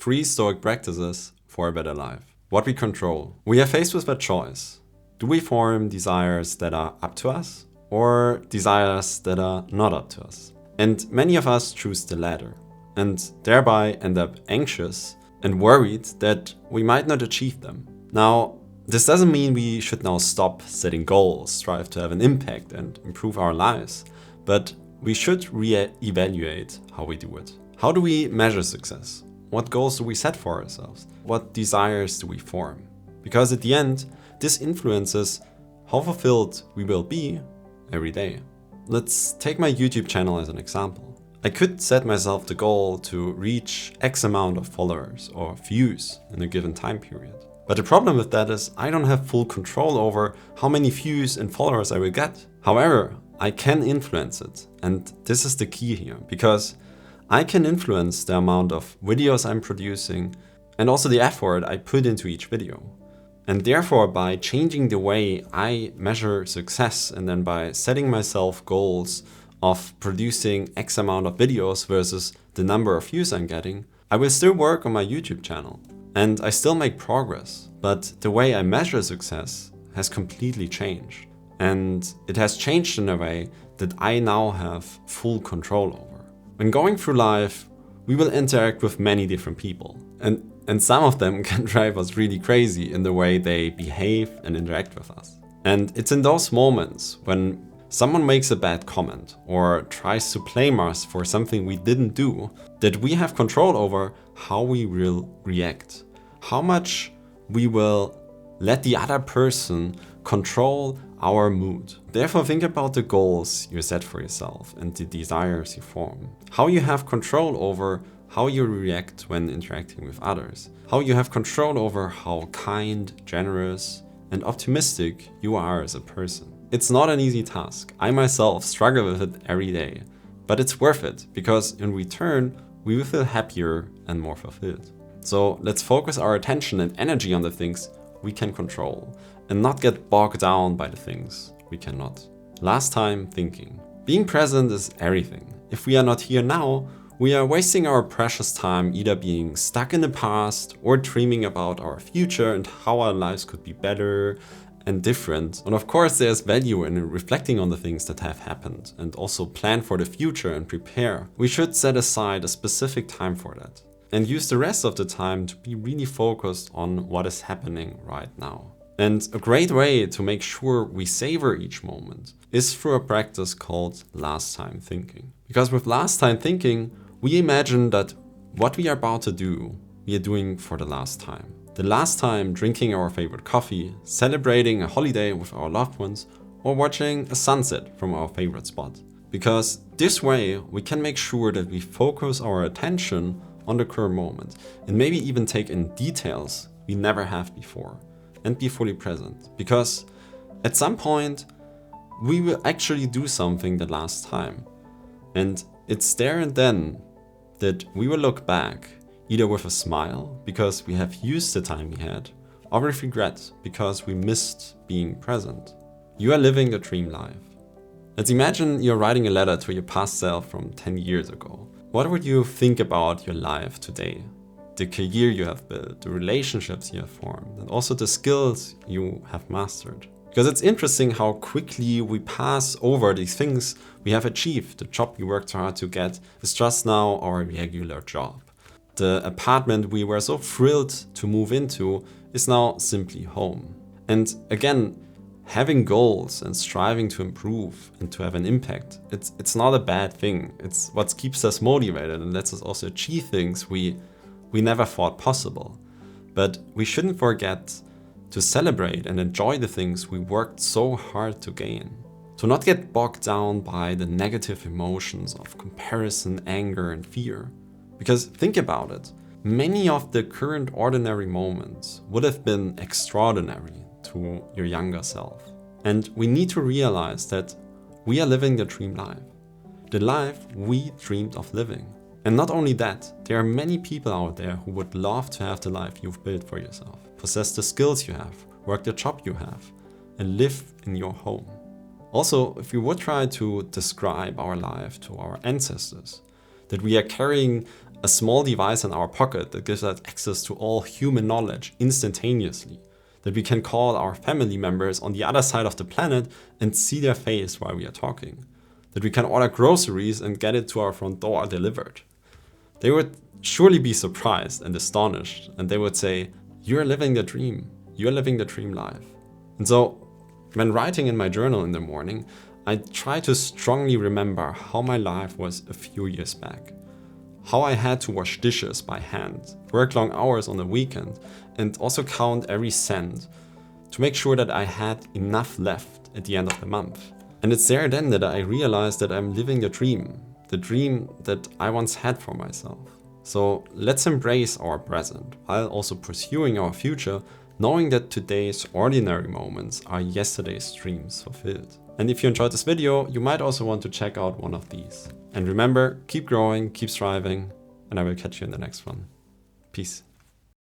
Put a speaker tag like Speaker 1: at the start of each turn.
Speaker 1: 3 Stoic practices for a better life. What we control. We are faced with a choice. Do we form desires that are up to us or desires that are not up to us? And many of us choose the latter and thereby end up anxious and worried that we might not achieve them. Now, this doesn't mean we should now stop setting goals, strive to have an impact and improve our lives, but we should re-evaluate how we do it. How do we measure success? What goals do we set for ourselves? What desires do we form? Because at the end, this influences how fulfilled we will be every day. Let's take my YouTube channel as an example. I could set myself the goal to reach X amount of followers or views in a given time period. But the problem with that is I don't have full control over how many views and followers I will get. However, I can influence it. And this is the key here, because I can influence the amount of videos I'm producing and also the effort I put into each video. And therefore, by changing the way I measure success and then by setting myself goals of producing X amount of videos versus the number of views I'm getting, I will still work on my YouTube channel. And I still make progress, but the way I measure success has completely changed. And it has changed in a way that I now have full control over. When going through life, we will interact with many different people. And some of them can drive us really crazy in the way they behave and interact with us. And it's in those moments when someone makes a bad comment or tries to blame us for something we didn't do that we have control over how we will react, how much we will let the other person control our mood. Therefore, think about the goals you set for yourself and the desires you form, how you have control over how you react when interacting with others, how you have control over how kind, generous, and optimistic you are as a person. It's not an easy task. I myself struggle with it every day, but it's worth it because in return, we will feel happier and more fulfilled. So let's focus our attention and energy on the things we can control and not get bogged down by the things we cannot. Last time thinking. Being present is everything. If we are not here now, we are wasting our precious time either being stuck in the past or dreaming about our future and how our lives could be better and different. And of course, there's value in reflecting on the things that have happened and also plan for the future and prepare. We should set aside a specific time for that and use the rest of the time to be really focused on what is happening right now. And a great way to make sure we savor each moment is through a practice called last time thinking. Because with last time thinking, we imagine that what we are about to do, we are doing for the last time. The last time drinking our favorite coffee, celebrating a holiday with our loved ones, or watching a sunset from our favorite spot. Because this way we can make sure that we focus our attention on the current moment and maybe even take in details we never have before and be fully present. Because at some point we will actually do something the last time. And it's there and then that we will look back either with a smile because we have used the time we had, or with regret because we missed being present. You are living the dream life. Let's imagine you're writing a letter to your past self from 10 years ago. What would you think about your life today? The career you have built, the relationships you have formed, and also the skills you have mastered. Because it's interesting how quickly we pass over these things we have achieved. The job we worked hard to get is just now our regular job. The apartment we were so thrilled to move into is now simply home. And again, having goals and striving to improve and to have an impact, it's not a bad thing. It's what keeps us motivated and lets us also achieve things we never thought possible. But we shouldn't forget to celebrate and enjoy the things we worked so hard to gain. To not get bogged down by the negative emotions of comparison, anger, and fear. Because think about it, many of the current ordinary moments would have been extraordinary to your younger self. And we need to realize that we are living the dream life. The life we dreamed of living. And not only that, there are many people out there who would love to have the life you've built for yourself, possess the skills you have, work the job you have, and live in your home. Also, if we would try to describe our life to our ancestors, that we are carrying a small device in our pocket that gives us access to all human knowledge instantaneously, that we can call our family members on the other side of the planet and see their face while we are talking, that we can order groceries and get it to our front door delivered. They would surely be surprised and astonished, and they would say, "You're living the dream. You're living the dream life." And so, when writing in my journal in the morning, I try to strongly remember how my life was a few years back. How I had to wash dishes by hand, work long hours on the weekend, and also count every cent to make sure that I had enough left at the end of the month. And it's there then that I realized that I'm living the dream that I once had for myself. So let's embrace our present while also pursuing our future, knowing that today's ordinary moments are yesterday's dreams fulfilled. And if you enjoyed this video, you might also want to check out one of these. And remember, keep growing, keep striving, and I will catch you in the next one. Peace.